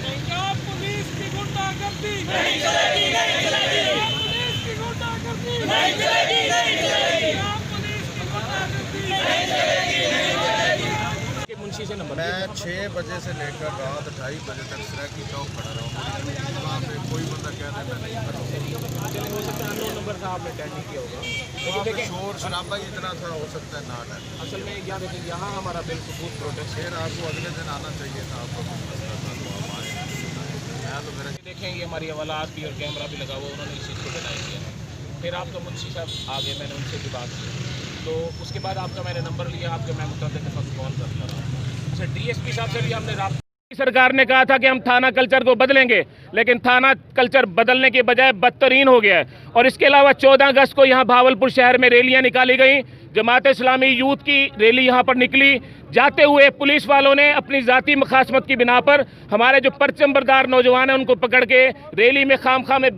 Punjab police की गुंडागर्दी नहीं चलेगी, नहीं चलेगी। पुलिस की गुंडागर्दी नहीं चलेगी, नहीं चलेगी। पुलिस की गुंडागर्दी नहीं चलेगी, नहीं चलेगी। मुंशी से नंबर मैं 6 बजे से लेकर रात 2:30 बजे तक सराकी चौक खड़ा रहा हूँ। वहाँ पे कोई बंदा कह देता नहीं खड़ा हूँ। चले हो सकता है अननोन नंबर था, आपने अटैक नहीं किया होगा। वहाँ पे शोर शराबा ही इतना था, हो सकता है ना अटैक। असल में क्या देखें, यहाँ हमारा बिल सबूत प्रोटेक्ट फिर आपको अगले दिन आना चाहिए था, आपको कुछ मसला था तो आप आए। मैं तो मेरा देखें, ये हमारी हवालात भी और कैमरा भी लगा हुआ, उन्होंने इस चीज़ को डिनाई किया। फिर आपका मुंशी साहब आ गए, मैंने उनसे भी बात की, तो उसके बाद आपका मैंने नंबर लिया, आपके मैं मुतल्लिक़ के साथ कॉल करता रहा। अच्छा, DSP साहब से भी हमने राब्ता, सरकार ने कहा था कि हम थाना कल्चर को बदलेंगे, लेकिन थाना कल्चर बदलने के बजाय बदतरीन हो गया है। और इसके अलावा 14 अगस्त को यहाँ भावलपुर शहर में रैलियाँ निकाली गई, जमात इस्लामी यूथ की रैली यहाँ पर निकली। जाते हुए पुलिस वालों ने अपनी ज़ाती मुखासमत की बिना पर हमारे जो परचम बरदार नौजवान हैं उनको पकड़ के रैली में खामखा में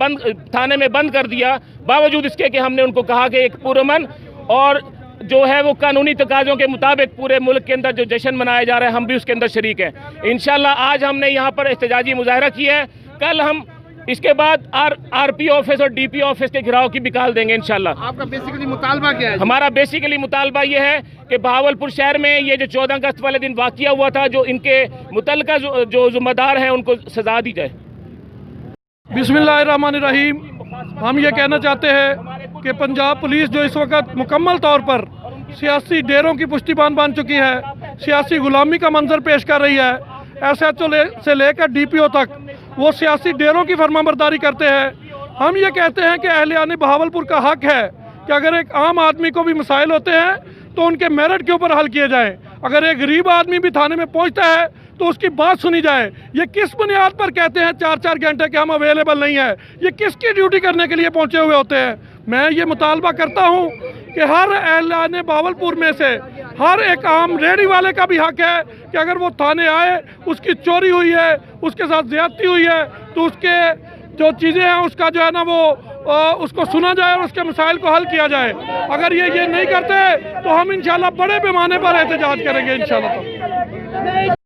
थाने में बंद कर दिया। बावजूद इसके कि हमने उनको कहा कि एक पुरअमन और जो है वो कानूनी तकाज़ों के मुताबिक पूरे मुल्क के अंदर जो जश्न मनाया जा रहा है, हम भी उसके अंदर शरीक हैं। इंशाल्लाह आज हमने यहाँ पर एहतजाजी मुजाहरा किया है, कल हम इसके बाद RP ऑफिस और DP ऑफिस के घिराव की भी कॉल देंगे इंशाल्लाह। आपका बेसिकली मुतालबा क्या है? हमारा बेसिकली मुतालबा ये है कि भावलपुर शहर में ये जो 14 अगस्त वाले दिन वाक़या हुआ था, जो इनके मुतल्लिका जो ज़िम्मेदार हैं उनको सज़ा दी जाए। बिस्मिल्लाहिर्रहमानिर्रहीम। हम ये कहना चाहते हैं कि पंजाब पुलिस जो इस वक्त मुकम्मल तौर पर सियासी डेरों की पुष्टिबान बन चुकी है, सियासी गुलामी का मंजर पेश कर रही है। SHO से लेकर DPO तक वो सियासी डेरों की फरमाबरदारी करते हैं। हम ये कहते हैं कि अहलियान बहावलपुर का हक है कि अगर एक आम आदमी को भी मसाइल होते हैं तो उनके मेरिट के ऊपर हल किए जाएं। अगर एक गरीब आदमी भी थाने में पहुंचता है तो उसकी बात सुनी जाए। ये किस बुनियाद पर कहते हैं 4-4 घंटे के हम अवेलेबल नहीं है? ये किसकी ड्यूटी करने के लिए पहुंचे हुए होते हैं? मैं ये मुतालबा करता हूं कि हर अहलान बावलपुर में से हर एक आम रेहड़ी वाले का भी हक है कि अगर वो थाने आए, उसकी चोरी हुई है, उसके साथ ज्यादती हुई है, तो उसके जो चीज़ें हैं उसका जो है ना वो उसको सुना जाए और उसके मसाइल को हल किया जाए। अगर ये नहीं करते तो हम इंशाल्लाह बड़े पैमाने पर एहतजाज करेंगे इंशाल्लाह।